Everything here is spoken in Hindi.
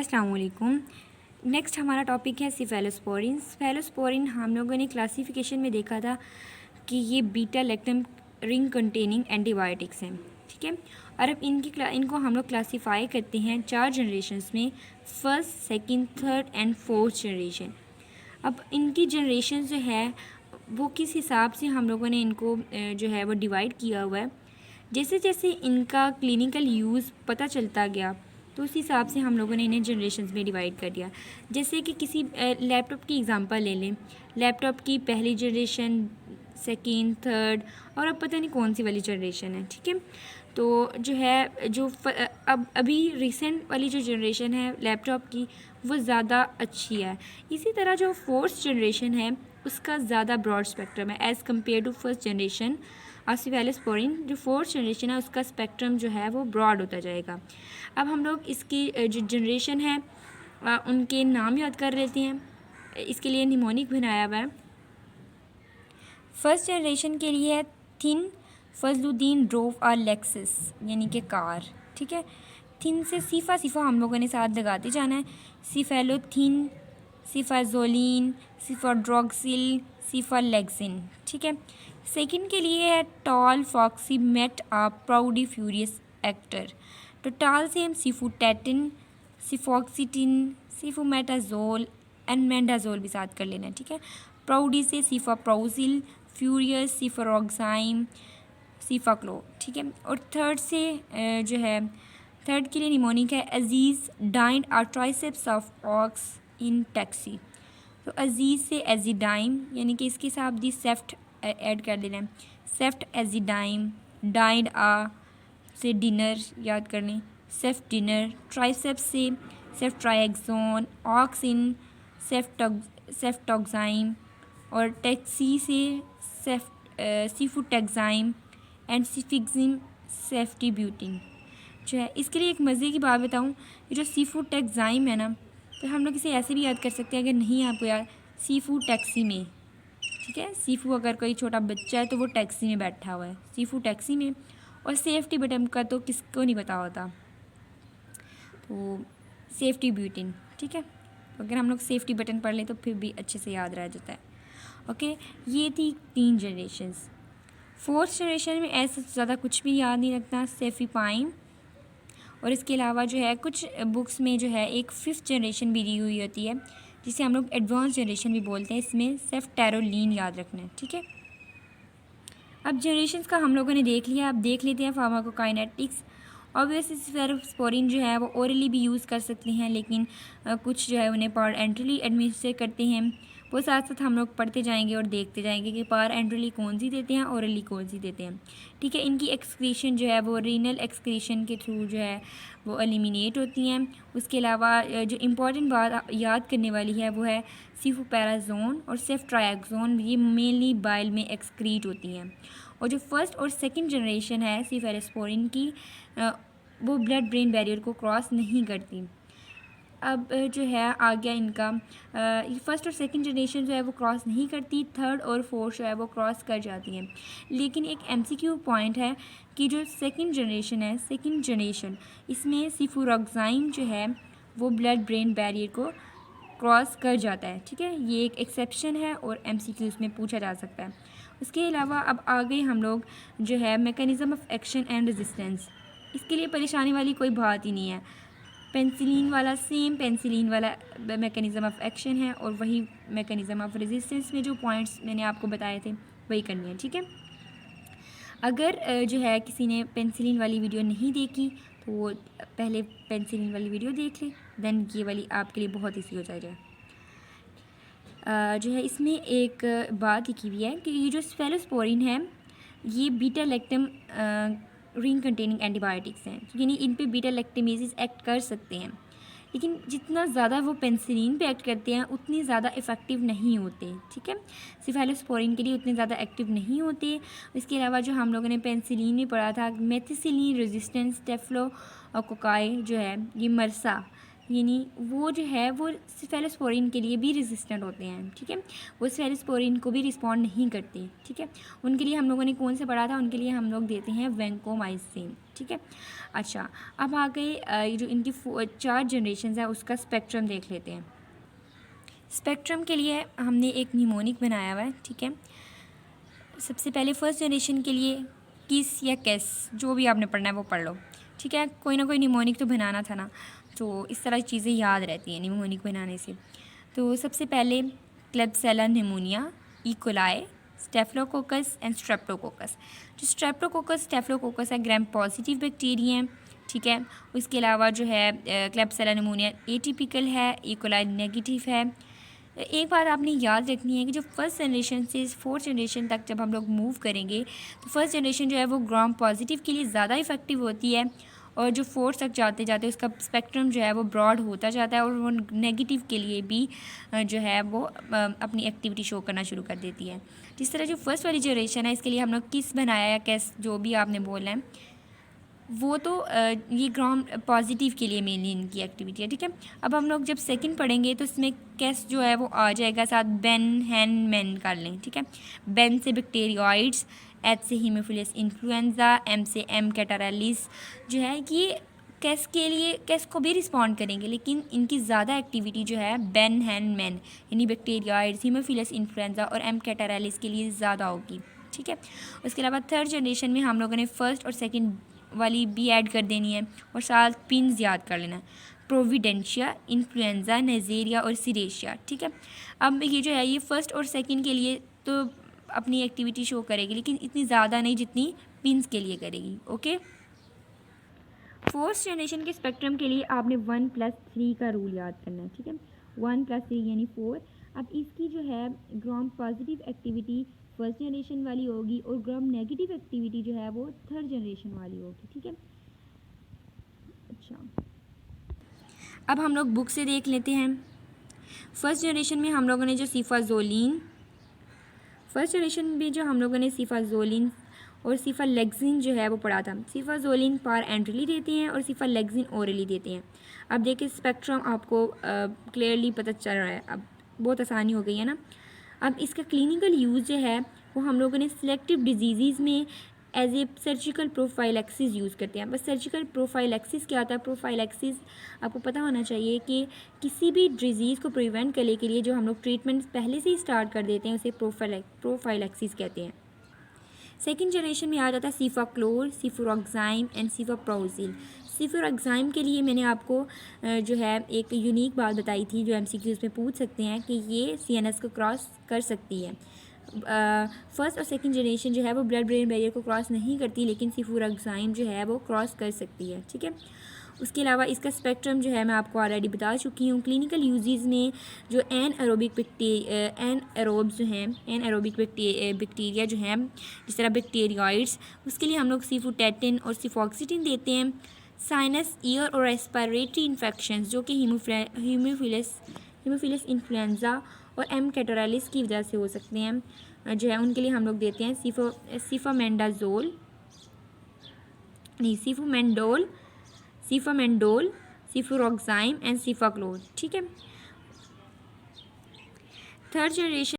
अस्सलाम वालेकुम। नेक्स्ट हमारा टॉपिक है सिफेलोस्पोरिन। सिफेलोस्पोरिन हम लोगों ने क्लासिफिकेशन में देखा था कि ये beta lactam ring containing antibiotics हैं, ठीक है। और अब इनको हम लोग क्लासीफाई करते हैं 4 जनरेशन्स में, first, second, third and fourth generation. अब इनकी जनरेशन जो है वो किस हिसाब से हम लोगों ने इनको जो है वो डिवाइड किया हुआ है। जैसे जैसे इनका क्लिनिकल यूज़ पता चलता गया तो उस हिसाब से हम लोगों ने इन्हें जनरेशन्स में डिवाइड कर दिया। जैसे कि किसी लैपटॉप की एग्जांपल ले लें, लैपटॉप की पहली जनरेशन, सेकंड, थर्ड और अब पता नहीं कौन सी वाली जनरेशन है, ठीक है। तो जो है अब अभी रिसेंट वाली जो जनरेशन है लैपटॉप की वो ज़्यादा अच्छी है। इसी तरह जो फोर्थ जनरेशन है उसका ज़्यादा ब्रॉड स्पेक्ट्रम है as compare to first generation cephalosporin. जो फोर्थ जनरेशन है उसका स्पेक्ट्रम जो है वो ब्रॉड होता जाएगा। अब हम लोग इसकी जो जनरेशन है उनके नाम याद कर लेते हैं। इसके लिए निमोनिक बनाया हुआ है। फर्स्ट जनरेशन के लिए है थिन, फजलुद्दीन, ड्रोव और लेक्सस यानी कि कार, ठीक है। थिन से सीफा हम लोगों ने साथ लगाते जाना है। सिफेलोथिन, सिफाजोलिन, सिफाड्रोक्सिल, सिफालेक्सिन, ठीक है। सेकंड के लिए है टॉल, फॉक्सी, मेट आ प्राउडी फ्यूरियस एक्टर। तो टाल से हम सिफुटेटिन, सिफॉक्सिटिन, सिफोमेटाजोल एंड मेंडाजोल भी साथ कर लेना है, ठीक है। प्राउडी से सिफाप्राउजिल, फ्यूरियस, सिफारोक्साइम, सिफाक्लो, ठीक है। और थर्ड से जो है थर्ड के लिए निमोनिक है Aziz, dined are triceps of ox in taxi. तो अजीज़ से एजिडाइम यानी कि इसके साथ भी सेफ्ट ऐड कर देना है। सेफ्ट एजिडाइम, डाइंड आ से डिनर याद कर लें, सेफ्ट डिनर। ट्राइसेप्स से सेफ्ट ट्राइएक्सोन, ऑक्स इन सेफ्टोक्साइम और टैक्सी से सीफुटेक्साइम एंड सिफिक्सिम सेफ्टी ब्यूटिन जो है। इसके लिए एक मज़े की बात बताऊँ, ये जो सीफुटेक्साइम है ना, तो हम लोग इसे ऐसे भी याद कर सकते हैं अगर नहीं आपको याद, सीफू टैक्सी में, ठीक है। सीफू अगर कोई छोटा बच्चा है तो वो टैक्सी में बैठा हुआ है, सीफू टैक्सी में। और सेफ्टी बटन का तो किसको नहीं पता होता, तो सेफ्टी ब्यूटिन, ठीक है। तो अगर हम लोग सेफ्टी बटन पढ़ लें तो फिर भी अच्छे से याद रह जाता है। ओके, ये थी 3 जनरेशन्स। फोर्थ जनरेशन में ऐसा ज़्यादा कुछ भी याद नहीं रखता, सेफीपाइन। और इसके अलावा जो है कुछ बुक्स में जो है एक 5th जनरेशन भी दी हुई होती है जिसे हम लोग एडवांस जनरेशन भी बोलते हैं। इसमें सेफ्टेरोलीन याद रखना है, ठीक है। अब जनरेशन्स का हम लोगों ने देख लिया। अब देख लेते हैं फार्माकोकाइनेटिक्स। ऑब्वियसली सिफेलोस्पोरिन जो है वो ओरली भी यूज़ कर सकते हैं, लेकिन कुछ जो है उन्हें पार एंट्रली एडमिनिस्टर करते हैं। वो साथ साथ हम लोग पढ़ते जाएंगे और देखते जाएंगे कि पार एंट्रली कौन सी देते हैं, ओरली कौन सी देते हैं, ठीक है। इनकी एक्सक्रीशन जो है वो रीनल एक्सक्रीशन के थ्रू जो है वो एलिमिनेट होती हैं। उसके अलावा जो इम्पॉर्टेंट बात याद करने वाली है वो है सिफोपेराजोन और सेफ्ट्राइएक्सोन, ये मेनली बाइल में एक्सक्रीट होती हैं। और जो फर्स्ट और सेकंड जनरेशन है सिफेलोस्पोरिन की वो ब्लड ब्रेन बैरियर को क्रॉस नहीं करती। अब जो है आ गया इनका फर्स्ट और सेकंड जनरेशन जो है वो क्रॉस नहीं करती, थर्ड और फोर्थ जो है वो क्रॉस कर जाती हैं। लेकिन एक MCQ पॉइंट है कि जो सेकंड जनरेशन है, सेकंड जनरेशन, इसमें सिफुरोक्साइम जो है वो ब्लड ब्रेन बैरियर को क्रॉस कर जाता है, ठीक है। ये एक एक्सेप्शन है और MCQ इसमें पूछा जा सकता है। उसके अलावा अब आ गए हम लोग जो है mechanism of action and resistance. इसके लिए परेशानी वाली कोई बात ही नहीं है। पेंसिलिन वाला सेम पेंसिलिन वाला मैकेनिज़्म ऑफ एक्शन है और वही मैकेनिज़्म ऑफ रेजिस्टेंस में जो पॉइंट्स मैंने आपको बताए थे वही करनी है, ठीक है। अगर जो है किसी ने पेंसिलिन वाली वीडियो नहीं देखी तो वो पहले पेंसिलिन वाली वीडियो देख ले, देन ये वाली आपके लिए बहुत ईजी हो जाएगा। जो है इसमें एक बात लिखी हुई है कि ये जो सिफेलोस्पोरिन है ये beta lactam ring containing antibiotics हैं, यानी इन पे बीटा लैक्टेमेजेस एक्ट कर सकते हैं, लेकिन जितना ज़्यादा वो पेंसिलिन पे एक्ट करते हैं उतनी ज़्यादा इफ़ेक्टिव नहीं होते, ठीक है। सिफेलोस्पोरिन के लिए उतने ज़्यादा एक्टिव नहीं होते। इसके अलावा जो हम लोगों ने पेंसिलिन में पढ़ा था मेथिसिलिन रेजिस्टेंस स्टेफिलोकोकाई जो है ये मरसा, यानी वो जो है वो सिफेलोस्पोरिन के लिए भी रेजिस्टेंट होते हैं, ठीक है। वो सिफेलोस्पोरिन को भी रिस्पॉन्ड नहीं करते, ठीक है। उनके लिए हम लोगों ने कौन से पढ़ा था, उनके लिए हम लोग देते हैं वैंकोमाइसिन। ठीक है। अच्छा, अब आ गए ये जो इनकी 4 जनरेशन है उसका स्पेक्ट्रम देख लेते हैं। स्पेक्ट्रम के लिए हमने एक निमोनिक बनाया हुआ है, ठीक है। सबसे पहले फर्स्ट जनरेशन के लिए किस या कैस, जो भी आपने पढ़ना है वो पढ़ लो, ठीक है। कोई ना कोई निमोनिक तो बनाना था ना, तो इस तरह की चीज़ें याद रहती हैं निमोनिक बनाने से। तो सबसे पहले Klebsiella pneumonia, E coli, staphylococcus and streptococcus. जो स्ट्रेप्टोकोकस स्टेफिलोकोकस है ग्राम पॉजिटिव बैक्टीरिया हैं, ठीक है। उसके अलावा जो है क्लेब्सिला निमोनिया एटिपिकल है, इकोलाई नेगेटिव है। एक बात आपने याद रखनी है कि जो फर्स्ट जनरेशन से 4th जनरेशन तक जब हम लोग मूव करेंगे तो फर्स्ट जनरेशन जो है वो ग्राम पॉजिटिव के लिए ज़्यादा इफ़ेक्टिव होती है, और जो 4th तक जाते जाते उसका स्पेक्ट्रम जो है वो ब्रॉड होता जाता है, और वो नेगेटिव के लिए भी जो है वो अपनी एक्टिविटी शो करना शुरू कर देती है। जिस तरह जो फर्स्ट वाली जनरेशन है इसके लिए हम लोग किस बनाया या कैस, जो भी आपने बोला है वो तो ये ग्राम पॉजिटिव के लिए मेनली इनकी एक्टिविटी है, ठीक है। अब हम लोग जब सेकंड पढ़ेंगे तो इसमें कैस जो है वो आ जाएगा, साथ बेन हैन मैन कर लें, ठीक है। बेन से बैक्टीरियोइड्स, एच से हीमोफिलस इन्फ्लुएंजा, एम से एम कैटारालिस जो है कि कैस के लिए कैस को भी रिस्पॉन्ड करेंगे, लेकिन इनकी ज़्यादा एक्टिविटी जो है बेन हैन मैन यानी बैक्टीरियोइड्स, हीमोफिलस इन्फ्लुएंजा और एम कैटारालिस के लिए ज़्यादा होगी, ठीक है। उसके अलावा थर्ड जनरेशन में हम लोगों ने फर्स्ट और सेकेंड वाली भी ऐड कर देनी है, और साथ पिन्स याद कर लेना है, प्रोविडेंशिया, इन्फ्लुएंजा, नेजेरिया और सिरेशिया, ठीक है। अब ये जो है ये फर्स्ट और सेकंड के लिए तो अपनी एक्टिविटी शो करेगी, लेकिन इतनी ज़्यादा नहीं जितनी पिन्स के लिए करेगी, ओके। फोर्थ जनरेशन के स्पेक्ट्रम के लिए आपने 1+3 का रूल याद करना है, ठीक है। 1+3 यानी 4। अब इसकी जो है gram positive activity first generation वाली होगी, और ग्राम नेगेटिव एक्टिविटी जो है वो थर्ड जनरेशन वाली होगी, ठीक है। अच्छा, अब हम लोग बुक से देख लेते हैं। फर्स्ट जनरेशन में हम लोगों ने जो सिफाजोलिन और सिफालेक्सिन जो है वो पढ़ा था। सिफाजोलिन पार एंट्रली देते हैं और सिफालेक्सिन ओरली देते हैं। अब देखिए स्पेक्ट्रम आपको क्लियरली पता चल रहा है, अब बहुत आसानी हो गई है ना। अब इसका क्लिनिकल यूज़ जो है वो हम लोगों ने सिलेक्टिव डिजीज़ में as a surgical prophylaxis use करते हैं। बस सर्जिकल प्रोफाइलैक्सिस क्या होता है? प्रोफाइलैक्सिस आपको पता होना चाहिए कि किसी भी डिजीज़ को प्रिवेंट करने के लिए जो हम लोग ट्रीटमेंट पहले से ही स्टार्ट कर देते हैं उसे प्रोफाइलैक्सिस कहते हैं। सेकेंड जनरेशन में आ जाता है सिफाक्लोर, सिफोरॉक्साइम एंड सिफाप्रोजिल। सिफोरॉक्साइम के लिए मैंने आपको जो है एक यूनिक बात बताई थी जो MCQs में पूछ सकते हैं कि ये CNS को क्रॉस कर सकती है। फर्स्ट और सेकंड जनरेशन जो है वो ब्लड ब्रेन बैरियर को क्रॉस नहीं करती, लेकिन सिफोरॉक्साइम जो है वो क्रॉस कर सकती है, ठीक है। उसके अलावा इसका स्पेक्ट्रम जो है मैं आपको ऑलरेडी बता चुकी हूँ। क्लिनिकल यूजेस में जो एनएरोबिक बैक्टीरिया जो हैं जिस तरह बैक्टीरियोइड्स, उसके लिए हम लोग सिफोटेटिन और सिफॉक्सिटिन देते हैं। साइनस, ईयर और रेस्पिरेटरी इन्फेक्शंस जो कि हीमोफिलस इन्फ्लुएंजा और एम कैटारालिस की वजह से हो सकते हैं जो है उनके लिए हम लोग देते हैं सिफामेंडोल, सिफोरॉक्साइम एंड सिफाक्लोर, ठीक है। Third generation